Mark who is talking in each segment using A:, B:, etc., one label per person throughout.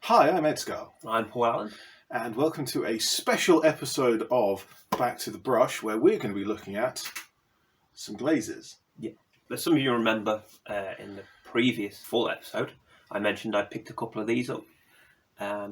A: Hi, I'm ED-SKaR.
B: I'm Paul Allen.
A: And welcome to a special episode of Back to the Brush, where we're going to be looking at some glazes.
B: Yeah, as some of you remember in the previous full episode, I mentioned I picked a couple of these up.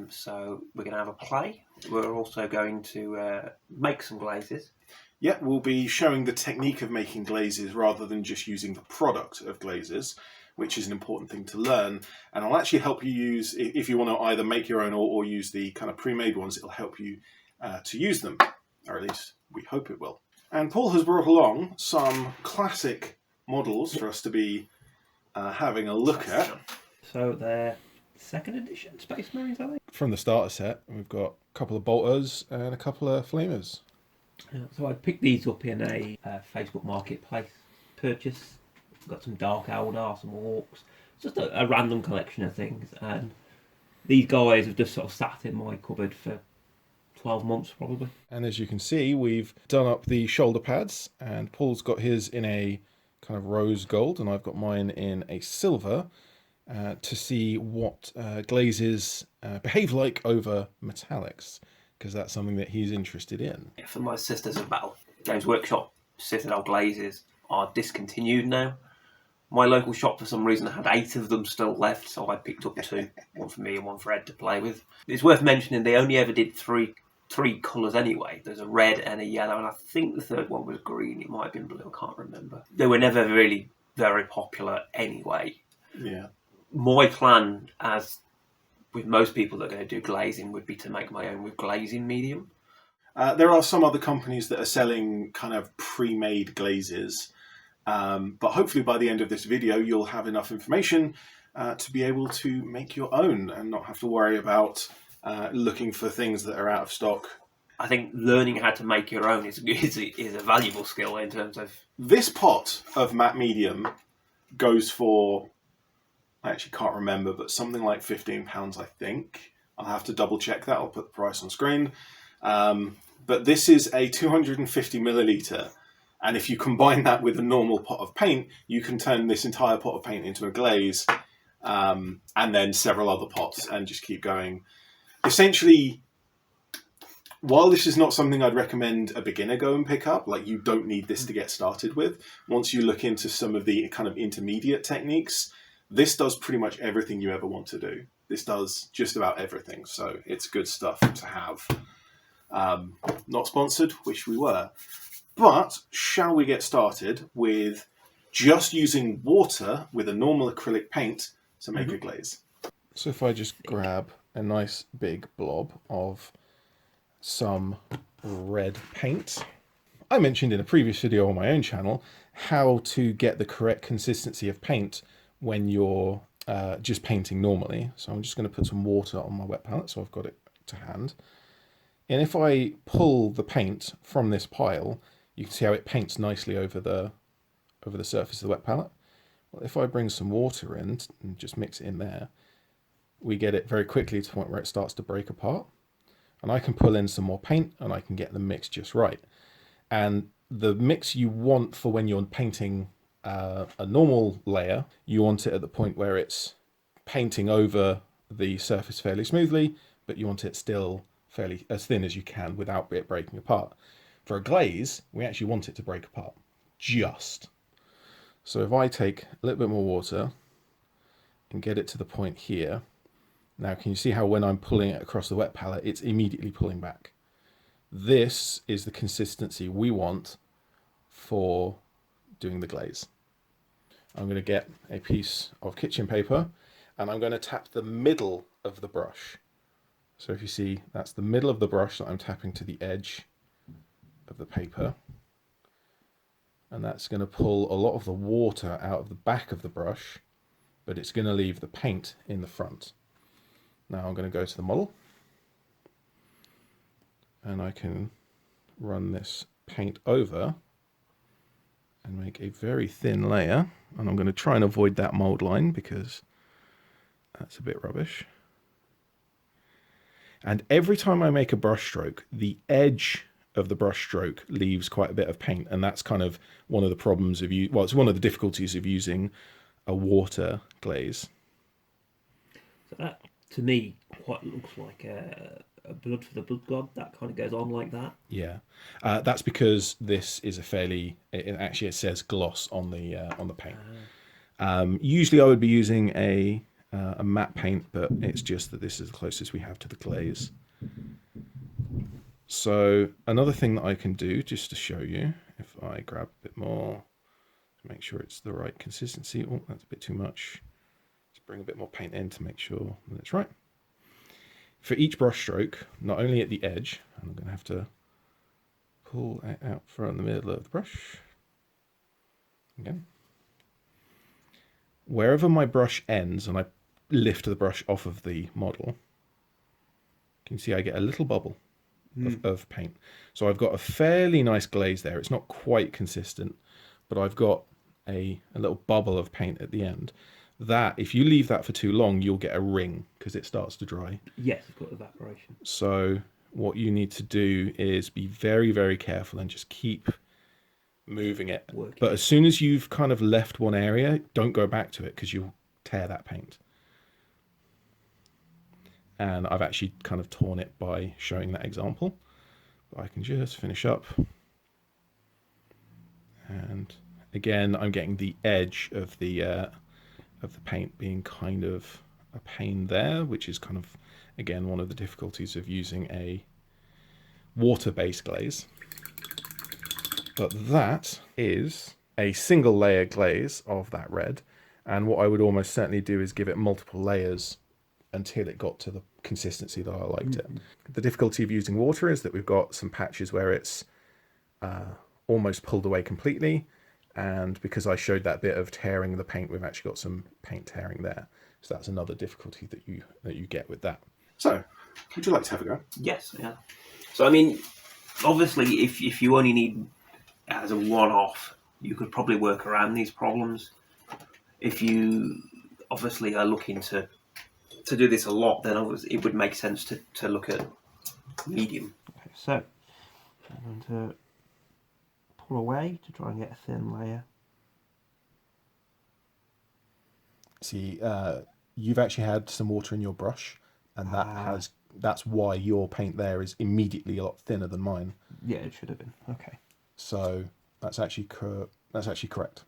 B: So we're going to have a play. We're also going to make some glazes.
A: Yeah, we'll be showing the technique of making glazes rather than just using the product of glazes, which is an important thing to learn. And I'll actually help you use, if you want to either make your own or use the kind of pre-made ones, it'll help you to use them, or at least we hope it will. And Paul has brought along some classic models for us to be having a look at.
B: So they're second edition Space Marines, are they?
A: From the starter set, we've got a couple of bolters and a couple of flamers.
B: So I picked these up in a Facebook Marketplace purchase. Got some Dark Eldar, some Orcs, just a random collection of things. And these guys have just sort of sat in my cupboard for 12 months probably.
A: And as you can see, we've done up the shoulder pads, and Paul's got his in a kind of rose gold, and I've got mine in a silver, to see what glazes behave like over metallics, because that's something that he's interested in.
B: Yeah, for my Sisters of Battle, Games Workshop Citadel Glazes are discontinued now. My local shop, for some reason, had 8 of them still left, so I picked up 2, one for me and one for Ed to play with. It's worth mentioning they only ever did three colours anyway. There's a red and a yellow, and I think the third one was green. It might have been blue, I can't remember. They were never really very popular anyway.
A: Yeah.
B: My plan, as with most people that are going to do glazing, would be to make my own with glazing medium.
A: There are some other companies that are selling kind of pre-made glazes, but hopefully by the end of this video you'll have enough information to be able to make your own and not have to worry about looking for things that are out of stock.
B: I think learning how to make your own is a valuable skill in terms of...
A: This pot of matte medium goes for, I actually can't remember, but something like £15, I think. I'll have to double check that. I'll put the price on screen. But this is a 250 milliliter. And if you combine that with a normal pot of paint, you can turn this entire pot of paint into a glaze, and then several other pots, and just keep going. Essentially, while this is not something I'd recommend a beginner go and pick up, like you don't need this to get started with, once you look into some of the kind of intermediate techniques, this does pretty much everything you ever want to do. This does just about everything, so it's good stuff to have. Not sponsored, wish we were. But shall we get started with just using water with a normal acrylic paint to make a glaze? So if I just grab a nice big blob of some red paint. I mentioned in a previous video on my own channel how to get the correct consistency of paint when you're just painting normally. So I'm just going to put some water on my wet palette so I've got it to hand. And if I pull the paint from this pile, you can see how it paints nicely over the surface of the wet palette. Well, if I bring some water in and just mix it in there, we get it very quickly to the point where it starts to break apart. And I can pull in some more paint and I can get the mix just right. And the mix you want for when you're painting a normal layer, you want it at the point where it's painting over the surface fairly smoothly, but you want it still fairly as thin as you can without it breaking apart. For a glaze, we actually want it to break apart, just. So if I take a little bit more water and get it to the point here, now can you see how when I'm pulling it across the wet palette, it's immediately pulling back? This is the consistency we want for doing the glaze. I'm going to get a piece of kitchen paper and I'm going to tap the middle of the brush. So if you see, that's the middle of the brush that I'm tapping to the edge of the paper, and that's going to pull a lot of the water out of the back of the brush, but it's going to leave the paint in the front. Now I'm going to go to the model and I can run this paint over and make a very thin layer, and I'm going to try and avoid that mold line because that's a bit rubbish. And every time I make a brush stroke, the edge of the brush stroke leaves quite a bit of paint, and that's kind of one of the problems of it's one of the difficulties of using a water glaze.
B: So that, to me, what looks like a blood for the blood god that kind of goes on like that.
C: Yeah, that's because this is a fairly. Actually, it says gloss on the paint. Usually, I would be using a matte paint, but it's just that this is the closest we have to the glaze. So another thing that I can do, just to show you, if I grab a bit more, to make sure it's the right consistency. Oh, that's a bit too much. Let's bring a bit more paint in to make sure that it's right. For each brush stroke, not only at the edge, and I'm going to have to pull it out from the middle of the brush. Again. Wherever my brush ends and I lift the brush off of the model, you can see I get a little bubble of paint. So I've got a fairly nice glaze there. It's not quite consistent, but I've got a little bubble of paint at the end. That, if you leave that for too long, you'll get a ring because it starts to dry.
B: Yes, it's got evaporation.
C: So what you need to do is be very, very careful and just keep moving it. But as soon as you've kind of left one area, don't go back to it because you'll tear that paint. And I've actually kind of torn it by showing that example. But I can just finish up. And again, I'm getting the edge of the paint being kind of a pain there, which is kind of, again, one of the difficulties of using a water-based glaze. But that is a single layer glaze of that red. And what I would almost certainly do is give it multiple layers until it got to the consistency that I liked it. The difficulty of using water is that we've got some patches where it's almost pulled away completely. And because I showed that bit of tearing the paint, we've actually got some paint tearing there. So that's another difficulty that you get with that.
A: So, would you like to have a go?
B: Yes, yeah. So I mean, obviously, if you only need as a one-off, you could probably work around these problems. If you obviously are looking to do this a lot, then it would make sense to look at medium. Okay, so I'm going to pull away to try and get a thin layer.
C: See, you've actually had some water in your brush, and that's why your paint there is immediately a lot thinner than mine.
B: Yeah, it should have been. Okay.
C: So that's actually correct.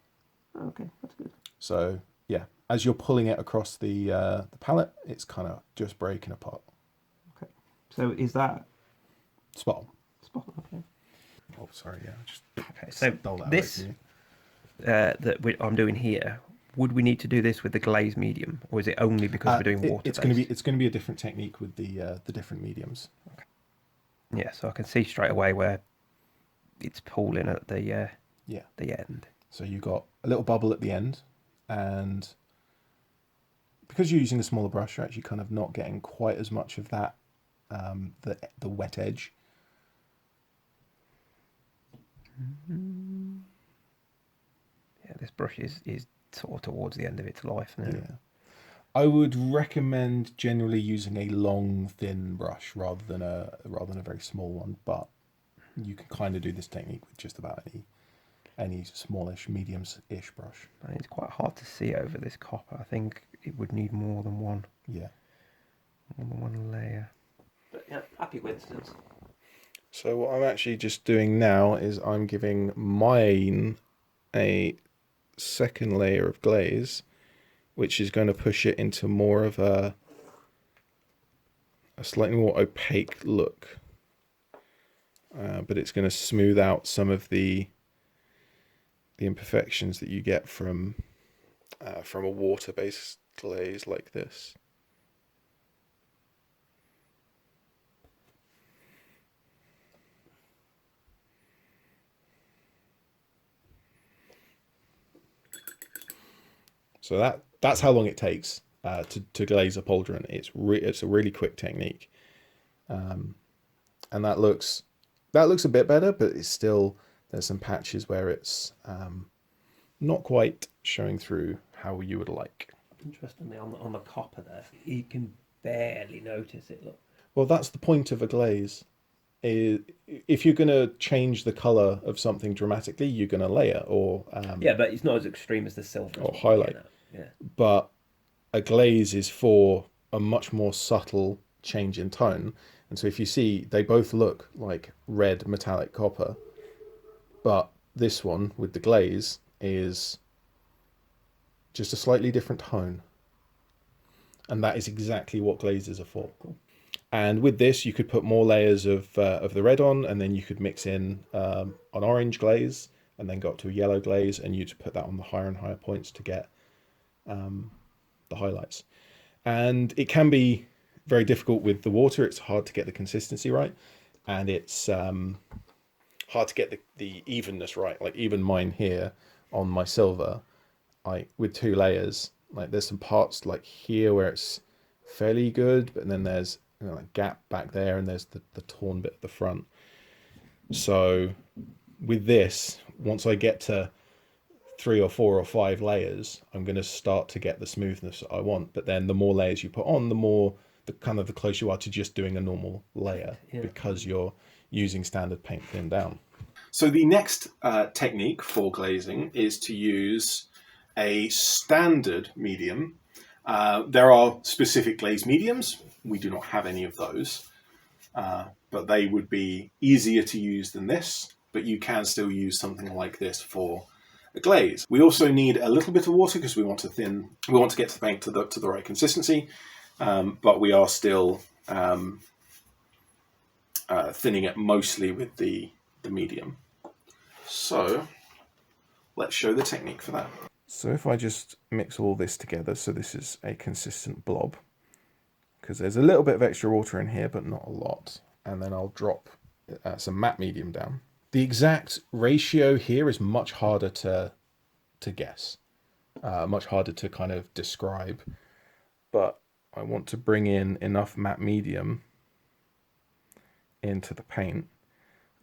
B: Okay, that's good.
C: So yeah, as you're pulling it across the palette, it's kind of just breaking apart.
B: Okay. So is that
C: spot on?
B: Spot on. Okay.
C: Oh, sorry. Yeah.
B: Okay. So this I'm doing here. Would we need to do this with the glaze medium, or is it only because we're doing water?
C: It's going to be a different technique with the different mediums.
B: Okay. Yeah, so I can see straight away where it's pooling at the end.
C: So you got a little bubble at the end, and because you're using a smaller brush, you're actually kind of not getting quite as much of that the wet edge.
B: Yeah, this brush is sort of towards the end of its life now.
C: Yeah. I would recommend generally using a long, thin brush rather than a very small one, but you can kind of do this technique with just about any smallish, medium-ish brush.
B: And it's quite hard to see over this copper. I think it would need more than one.
C: Yeah.
B: More than one layer. But yeah, happy coincidence.
C: So what I'm actually just doing now is I'm giving mine a second layer of glaze, which is going to push it into more of a slightly more opaque look. But it's going to smooth out some of the imperfections that you get from a water-based glaze like this. So that's how long it takes to glaze a pauldron. It's a really quick technique, and that looks a bit better, but it's still, there's some patches where it's not quite showing through how you would like.
B: Interestingly, on the copper there, you can barely notice it. Look.
C: Well, that's the point of a glaze. If you're going to change the color of something dramatically, you're going to layer or
B: yeah, but it's not as extreme as the silver
C: or highlight.
B: Yeah.
C: But a glaze is for a much more subtle change in tone. And so if you see, they both look like red metallic copper, but this one with the glaze is just a slightly different tone. And that is exactly what glazes are for. And with this, you could put more layers of the red on, and then you could mix in an orange glaze, and then go up to a yellow glaze, and you'd put that on the higher and higher points to get the highlights. And it can be very difficult with the water. It's hard to get the consistency right, and it's hard to get the evenness right. Like even mine here on my silver, with 2 layers, like there's some parts like here where it's fairly good, but then there's a gap back there, and there's the torn bit at the front. So with this, once I get to 3 or 4 or 5 layers, I'm going to start to get the smoothness that I want. But then the more layers you put on, the closer you are to just doing a normal layer, because you're using standard paint thin down.
A: So the next technique for glazing is to use a standard medium. There are specific glaze mediums. We do not have any of those, but they would be easier to use than this, but you can still use something like this for a glaze. We also need a little bit of water because we want to get the paint to the right consistency, but we are still thinning it mostly with the medium. So let's show the technique for that.
C: So if I just mix all this together, so this is a consistent blob, because there's a little bit of extra water in here, but not a lot. And then I'll drop some matte medium down. The exact ratio here is much harder to guess, much harder to kind of describe, but I want to bring in enough matte medium into the paint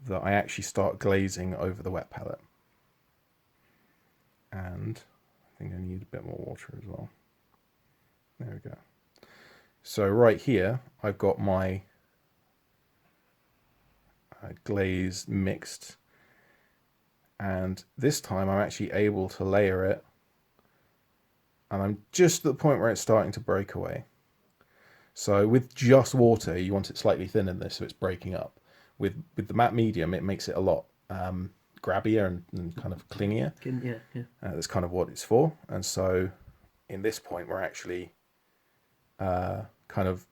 C: that I actually start glazing over the wet palette. And I think I need a bit more water as well. There we go. So right here, I've got my glaze mixed, and this time I'm actually able to layer it, and I'm just at the point where it's starting to break away. So with just water, you want it slightly thinner than this, so it's breaking up. With the matte medium, it makes it a lot grabbier and kind of clingier. That's kind of what it's for. And so in this point, we're actually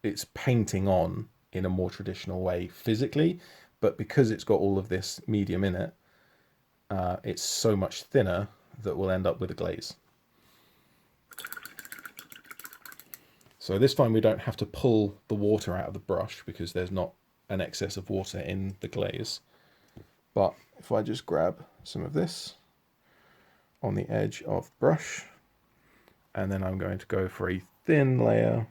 C: it's painting on in a more traditional way physically, but because it's got all of this medium in it, it's so much thinner that we'll end up with a glaze. So this time we don't have to pull the water out of the brush because there's not an excess of water in the glaze. But if I just grab some of this on the edge of the brush, and then I'm going to go for a thin layer.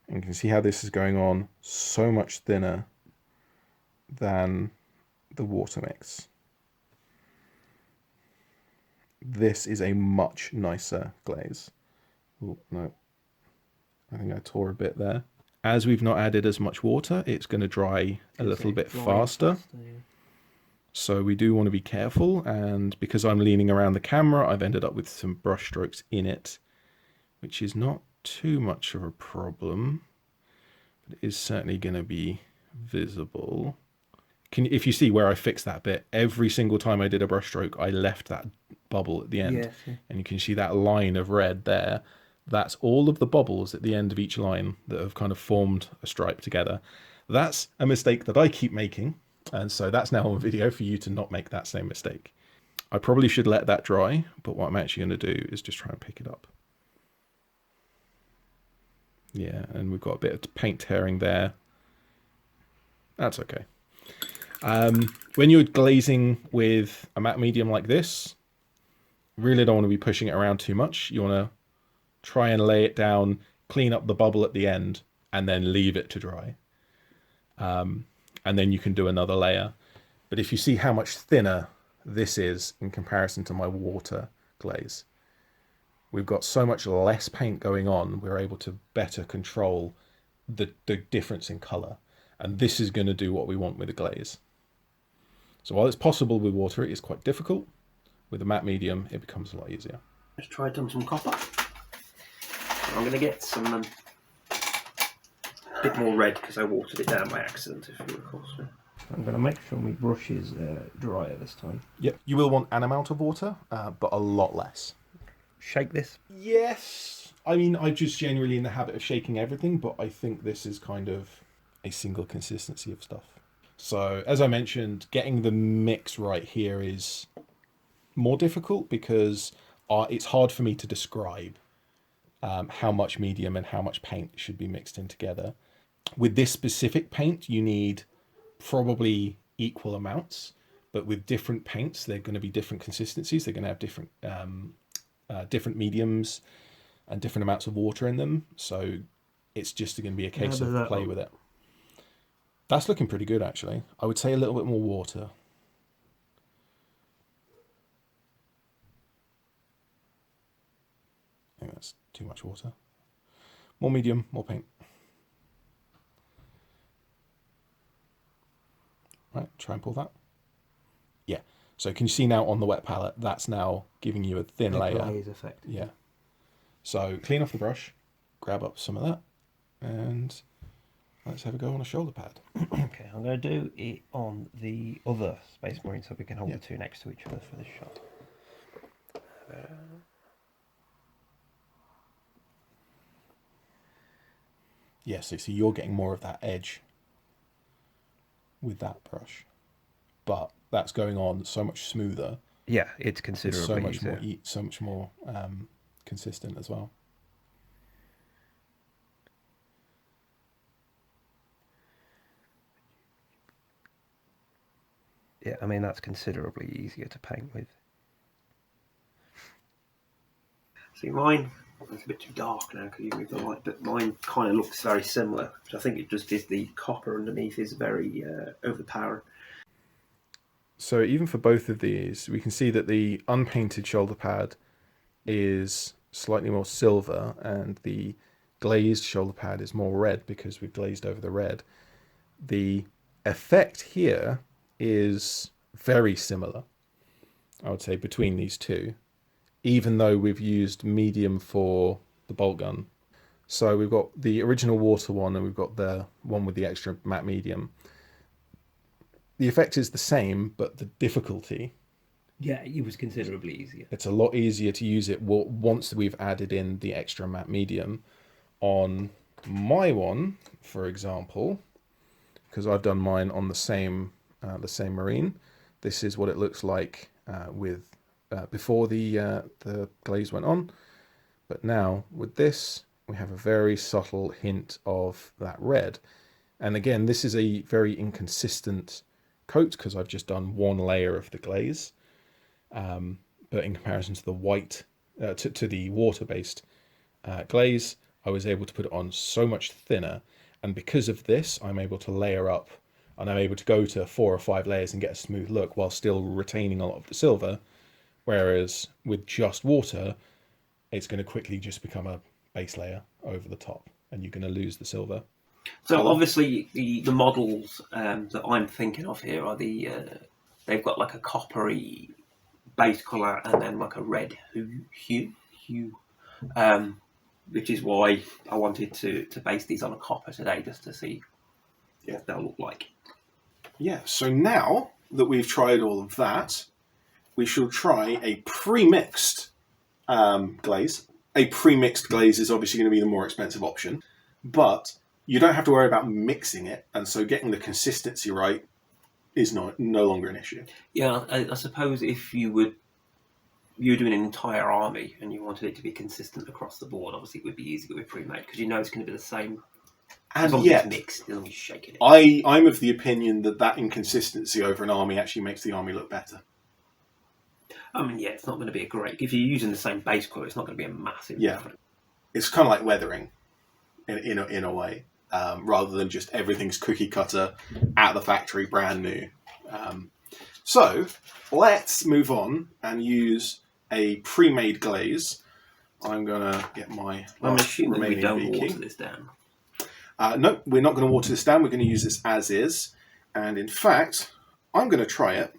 C: And you can see how this is going on so much thinner than the water mix. This is a much nicer glaze. Oh, no, I think I tore a bit there. As we've not added as much water, it's going to dry a little bit faster. So we do want to be careful, and because I'm leaning around the camera, I've ended up with some brush strokes in it, which is not too much of a problem, but it is certainly going to be visible. If you see where I fixed that bit, every single time I did a brush stroke, I left that bubble at the end. Yes, yeah. And you can see that line of red there. That's all of the bubbles at the end of each line that have kind of formed a stripe together. That's a mistake that I keep making. And so that's now on video for you to not make that same mistake. I probably should let that dry, but what I'm actually going to do is just try and pick it up. Yeah, and we've got a bit of paint tearing there. That's okay. When you're glazing with a matte medium like this, really don't want to be pushing it around too much. You want to try and lay it down, clean up the bubble at the end, and then leave it to dry. And then you can do another layer. But if you see how much thinner this is in comparison to my water glaze, we've got so much less paint going on, we're able to better control the difference in color. And this is going to do what we want with a glaze. So while it's possible with water, it is quite difficult. With a matte medium, it becomes a lot easier.
B: Let's try some copper. I'm going to get some bit more red because I watered it down by accident, if you recall. So I'm going to make sure my brush is drier this time.
C: Yep, you will want an amount of water, but a lot less.
B: Shake this.
C: Yes. I mean, I'm just generally in the habit of shaking everything, but I think this is kind of a single consistency of stuff. So, as I mentioned, getting the mix right here is more difficult because it's hard for me to describe how much medium and how much paint should be mixed in together. With this specific paint, you need probably equal amounts, but with different paints, they're going to be different consistencies. They're going to have different mediums and different amounts of water in them. So it's just going to be a case of play with it. That's looking pretty good, actually. I would say a little bit more water. I think that's too much water. More medium, more paint. Right, try and pull that. Yeah. So can you see now on the wet palette, that's now giving you a thin layer.
B: Glaze effect.
C: Yeah. So clean off the brush, grab up some of that, and let's have a go on a shoulder pad.
B: Okay, I'm going to do it on the other Space Marine so we can hold the two next to each other for this shot.
C: Yeah, so you're getting more of that edge with that brush, but that's going on so much smoother.
B: Yeah, it's considerably
C: so much
B: easier.
C: more, so much more consistent as well.
B: Yeah, I mean that's considerably easier to paint with. See, mine it's a bit too dark now because you moved the light, but mine kind of looks very similar. Which I think it just is the copper underneath is very overpowering.
C: So even for both of these, we can see that the unpainted shoulder pad is slightly more silver and the glazed shoulder pad is more red because we've glazed over the red. The effect here is very similar, I would say, between these two, even though we've used medium for the bolt gun. So we've got the original water one and we've got the one with the extra matte medium. The effect is the same, but the difficulty...
B: Yeah, it was considerably easier.
C: It's a lot easier to use it once we've added in the extra matte medium. On my one, for example, because I've done mine on the same marine, this is what it looks like with before the glaze went on. But now with this, we have a very subtle hint of that red. And again, this is a very inconsistent coat because I've just done one layer of the glaze. But in comparison to the white, to the water-based glaze, I was able to put it on so much thinner. And because of this, I'm able to layer up and I'm able to go to 4 or 5 layers and get a smooth look while still retaining a lot of the silver. Whereas with just water, it's going to quickly just become a base layer over the top and you're going to lose the silver.
B: So obviously the models that I'm thinking of here are they've got like a coppery base colour and then like a red hue, which is why I wanted to base these on a copper today just to see what they'll look like.
A: Yeah, so now that we've tried all of that, we shall try a pre-mixed glaze. A pre-mixed glaze is obviously going to be the more expensive option, but you don't have to worry about mixing it, and so getting the consistency right is no longer an issue.
B: Yeah, I suppose if you were doing an entire army and you wanted it to be consistent across the board, obviously it would be easier with pre-made because you know it's going to be the same.
A: And yet,
B: it's mixed, as long as you shake it.
A: I'm of the opinion that inconsistency over an army actually makes the army look better.
B: I mean, yeah, it's not going to be a great... If you're using the same base colour, it's not going to be a massive difference.
A: It's kind of like weathering in a way, rather than just everything's cookie cutter at the factory, brand new. So let's move on and use a pre-made glaze. I'm going to get my...
B: I'm assuming we don't
A: VK.
B: water this down.
A: No, we're not going to water this down. We're going to use this as is. And in fact, I'm going to try it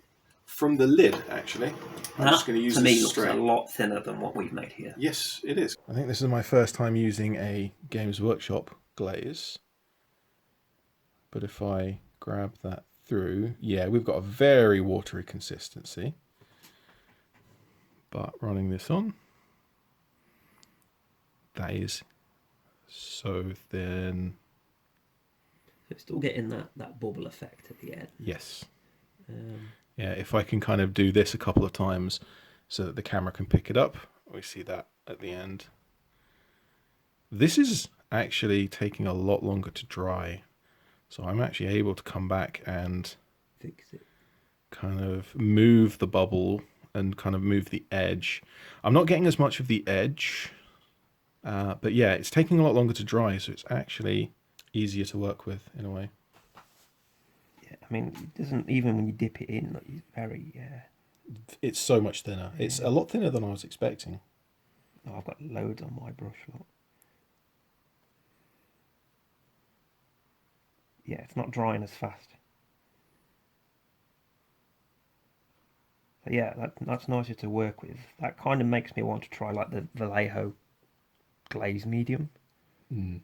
A: from the lid, actually. I'm just going to use
B: to me
A: this
B: looks
A: straight.
B: a lot thinner than what we've made here.
A: Yes, it is.
C: I think this is my first time using a Games Workshop glaze. But if I grab that through, yeah, we've got a very watery consistency. But running this on, that is so thin.
B: So it's still getting that bubble effect at the end.
C: Yes. Yeah, if I can kind of do this a couple of times so that the camera can pick it up, we see that at the end. This is actually taking a lot longer to dry. So I'm actually able to come back and
B: Fix it.
C: kind of move the bubble and kind of move the edge. I'm not getting as much of the edge, but yeah, it's taking a lot longer to dry, so it's actually easier to work with in a way.
B: Yeah, I mean, it doesn't, even when you dip it in, like, it's very,
C: It's so much thinner.
B: Yeah.
C: It's a lot thinner than I was expecting.
B: oh, I've got loads on my brush. Look. Yeah, it's not drying as fast. But yeah, that's nicer to work with. That kind of makes me want to try like the Vallejo Glaze Medium.
C: Mm.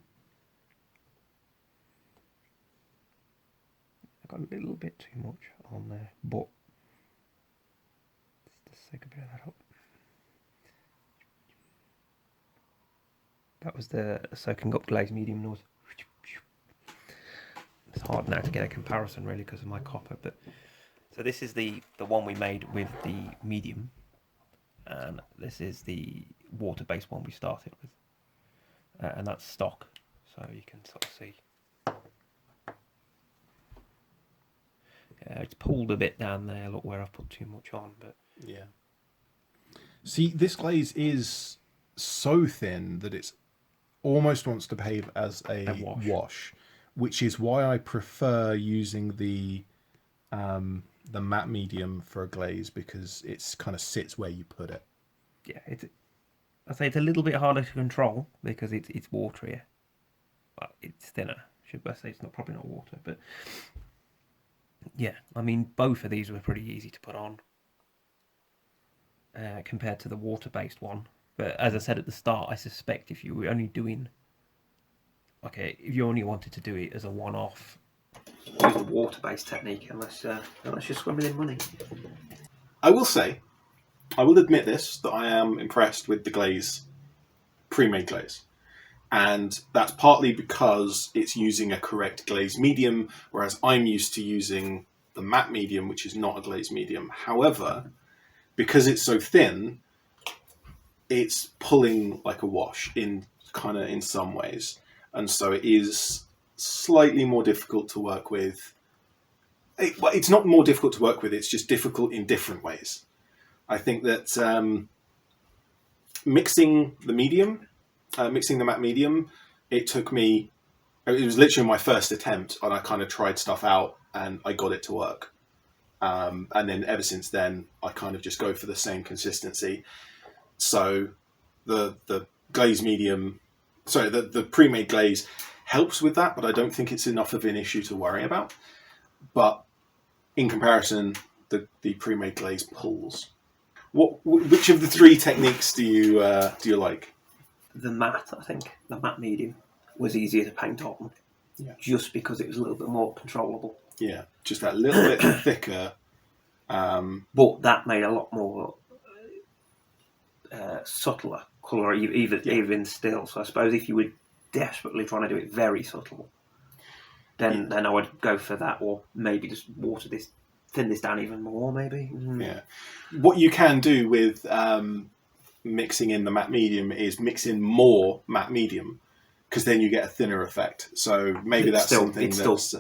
B: I got a little bit too much on there, but let's just take a bit of that up. That was the soaking up Glaze Medium noise. It's hard now to get a comparison really because of my copper, but so this is the one we made with the medium, and this is the water-based one we started with, and that's stock, so you can sort of see. It's pulled a bit down there. Look where I've put too much on, but
C: Yeah. See, this glaze is so thin that it's almost wants to behave as a wash, which is why I prefer using the matte medium for a glaze, because it's kind of sits where you put it.
B: yeah, I say it's a little bit harder to control because it's waterier, but it's thinner. Should I say it's probably not water, but yeah, I mean both of these were pretty easy to put on compared to the water-based one. But as I said at the start, I suspect if you were only doing if you only wanted to do it as a one-off, use the water-based technique unless you're swimming in money.
A: I will say, I will admit this, that I am impressed with the glaze, pre-made glaze. And that's partly because it's using a correct glaze medium, whereas I'm used to using the matte medium, which is not a glaze medium. However, because it's so thin, it's pulling like a wash in some ways. And so it is slightly more difficult to work with. It's not more difficult to work with, it's just difficult in different ways. I think that mixing the matte medium, it was literally my first attempt, and I kind of tried stuff out and I got it to work. And then ever since then, I kind of just go for the same consistency. So the glaze medium, the pre-made glaze helps with that, but I don't think it's enough of an issue to worry about. But in comparison, the pre-made glaze pulls. Which of the three techniques do you like?
B: The matte, I think, the matte medium was easier to paint on, just because it was a little bit more controllable.
A: Yeah, just that little bit thicker.
B: But that made a lot more subtler colour, even still. So I suppose if you were desperately trying to do it very subtle, then I would go for that, or maybe just thin this down even more, maybe.
A: Yeah. What you can do with mixing in the matte medium is mix in more matte medium, because then you get a thinner effect. So maybe that's something that's...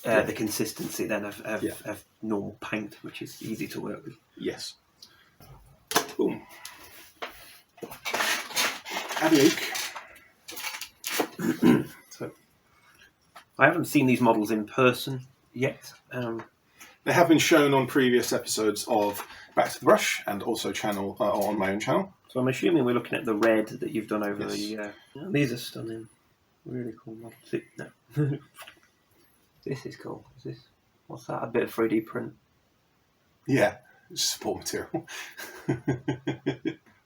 B: the consistency then of normal paint, which is easy to work with.
A: Yes. Boom. Adieu.
B: So, I haven't seen these models in person yet.
A: They have been shown on previous episodes of Back to the Brush, and also on my own channel.
B: So I'm assuming we're looking at the red that you've done over
A: Yes.
B: these are stunning. Really cool models. No. This is cool. What's that? A bit of 3D print.
A: Yeah, support material.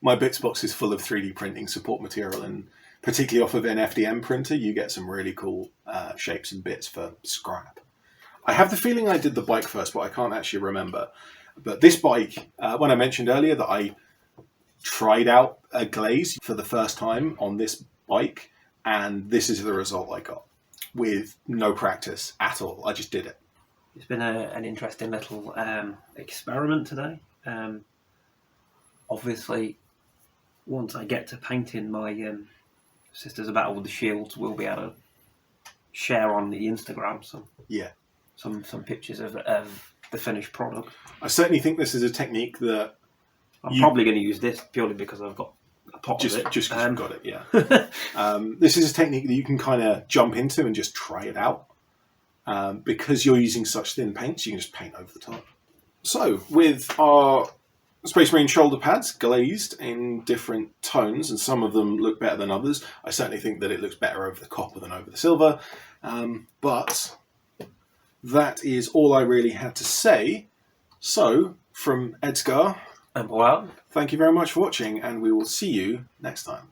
A: My bits box is full of 3D printing support material, and particularly off of an FDM printer, you get some really cool shapes and bits for scrap. I have the feeling I did the bike first, but I can't actually remember. But this bike, when I mentioned earlier that I tried out a glaze for the first time on this bike, and this is the result I got with no practice at all. I just did it.
B: It's been an interesting little experiment today. Obviously, once I get to painting my Sisters of Battle with the Shields, we'll be able to share on the Instagram some pictures of the finished product.
A: I certainly think this is a technique that
B: I'm probably going to use this purely because I've got a pot of it.
A: Just because you've got it, yeah. This is a technique that you can kind of jump into and just try it out. Because you're using such thin paints, you can just paint over the top. So, with our Space Marine shoulder pads glazed in different tones, and some of them look better than others, I certainly think that it looks better over the copper than over the silver. But that is all I really had to say. So, from ED-SKaR,
B: And well,
A: thank you very much for watching, and we will see you next time.